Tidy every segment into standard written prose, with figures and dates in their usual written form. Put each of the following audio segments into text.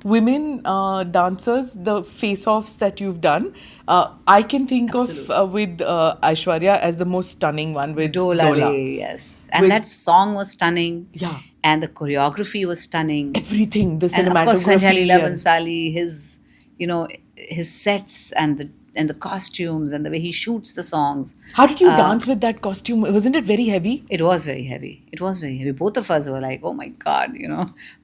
women dancers, the face-offs that you've done, I can think Absolutely. of with Aishwarya as the most stunning one with Dola Dola. Re, yes. And With that song was stunning. yeah, And the choreography was stunning. everything, the And of course, Sanjay cinematography Leela and Bhansali, his sets and the costumes and the way he shoots the songs. how did you dance with that costume? Wasn't it very heavy? It was very heavy. It was very heavy. Both of us were like, oh my God.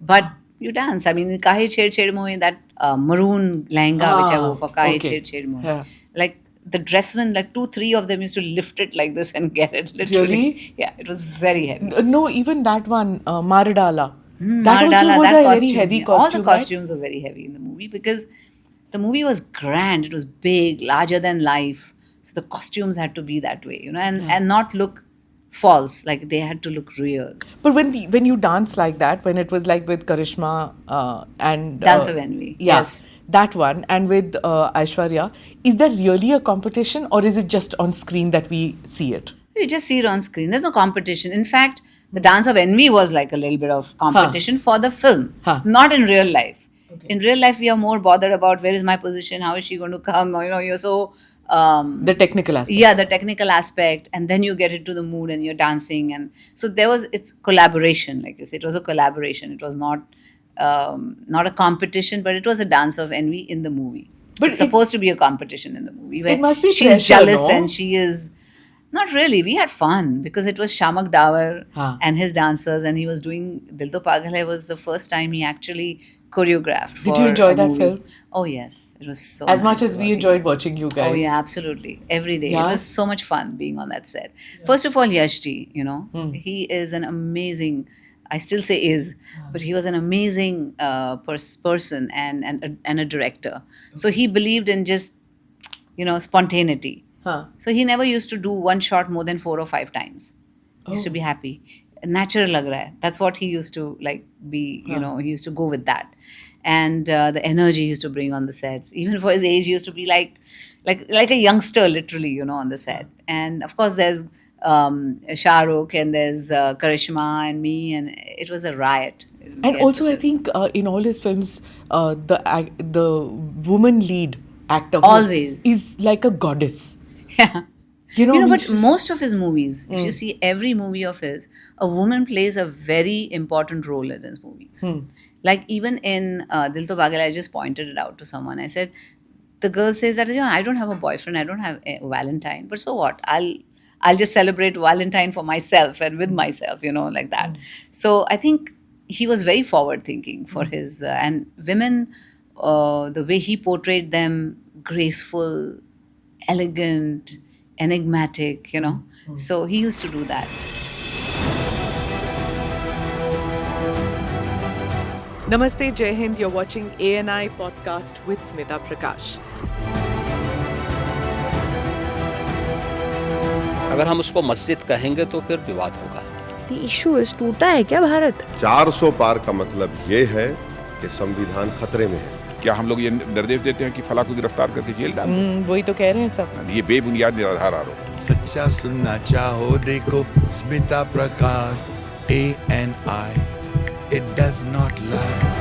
But you dance. I mean, Kahe Ched Ched Mohe, that maroon lehenga which I wore for Kahe okay. Ched Ched Mohe. Yeah. Like the dressmen, like 2-3 of them used to lift it like this and get it. Literally. Really? Yeah, it was very heavy. No, even that one, Maradala. That Mardala, also was that a very costume, heavy all costume. the costumes were very heavy in the movie because the movie was grand. It was big, larger than life. So the costumes had to be that way, and not look false. Like they had to look real. But when you dance like that, when it was like with Karishma and Dance of Envy. yeah, Yes. that one, and with Aishwarya, is there really a competition, or is it just on screen that we see it? You just see it on screen. There's no competition. In fact, the Dance of Envy was like a little bit of competition for the film, Huh. not in real life. In real life, we are more bothered about where is my position, how is she going to come. You're so The technical aspect. yeah, the technical aspect, and then you get into the mood and you're dancing, and so it's collaboration, like you said. It was a collaboration. It was not a competition, but it was a Dance of Envy in the movie. But It's supposed to be a competition in the movie where It must be she's pressure, jealous no? and she is not really. We had fun because it was Shamak Dawar Huh. and his dancers, and he was doing Dil To Pagal Hai was the first time he actually choreographed. Did for you enjoy a that movie. film? Oh yes, it was so As much nice as we working. enjoyed watching you guys. Oh yeah, absolutely. Every day. Yeah? It was so much fun being on that set. First of all, Yashji, he is an amazing, I still say is, but he was an amazing person and a director. So he believed in just, spontaneity. Huh. So he never used to do one shot more than 4 or 5 times. He used to be happy. Natural lag raha hai. That's what he used to be, he used to go with that. And the energy he used to bring on the sets. Even for his age, he used to be like a youngster, literally, on the set. And of course, there's Shah Rukh and there's Karishma and me, and it was a riot. And also, I think in all his films, the woman lead actor who Always. is like a goddess. Yeah. I But mean, most of his movies, if you see every movie of his, a woman plays a very important role in his movies. Like even in Dil To Pagal, I just pointed it out to someone. I said, the girl says that, I don't have a boyfriend, I don't have a Valentine, but so what? I'll just celebrate Valentine for myself and with myself, like that. So I think he was very forward thinking for his, and women, the way he portrayed them, graceful, elegant, enigmatic, So he used to do that. Namaste, Jai Hind. You're watching ANI podcast with Smita Prakash. अगर हम उसको मस्जिद कहेंगे तो फिर विवाद होगा. The issue is टूटा है क्या भारत? 400 पार का मतलब ये है कि संविधान खतरे में है. क्या हम लोग ये निर्देश देते हैं कि फला को गिरफ्तार करके जेल डाल दें? वही तो कह रहे हैं सब. ये बेबुनियाद निराधार आरोप. सच्चा सुनना चाहो देखो स्मिता प्रकाश ANI. It does not lie.